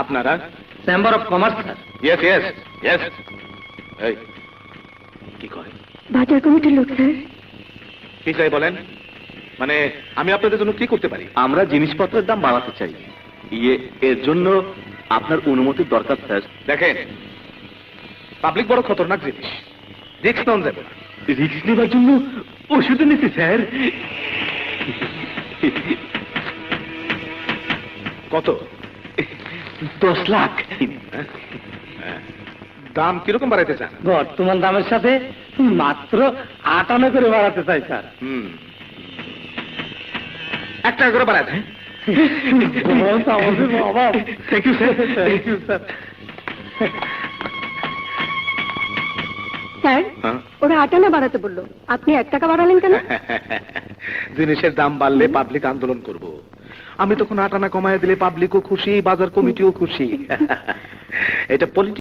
আপনারা? Chamber of commerce sir. Yes yes yes. এই কি করে? বাজার কমিটির লোক স্যার। কি চাই বলেন? মানে আমি আপনাদের জন্য কি করতে পারি? আমরা জিনিসপত্রের দাম বাড়াতে চাই, এর জন্য আপনার অনুমতির দরকার স্যার। দেখেন, পাবলিক বড় খতরনাক জিনিস, রিস্ক নেওয়া যাবে না। রিস্ক নেবার জন্য ওষুধ নিচ্ছি স্যার। কত? 10 লাখ। দাম কিরকম বাড়াইতে চান? বর্তমান দামের সাথে মাত্র 58 করে বাড়াতে চাই স্যার। 1 টাকা করে বাড়ায় দেন। Thank you sir. Thank you sir. Sir, হ্যাঁ? ওরা 8 আনা বাড়াতে বললো, আপনি 1 টাকা বাড়ালেন কেন? জিনিসের দাম বাড়লে পাবলিক আন্দোলন করব, আমি তখন 8 আনা কমায় দিলে পাবলিকও খুশি, বাজার কমিটিও খুশি। এটা পলিটিক্স।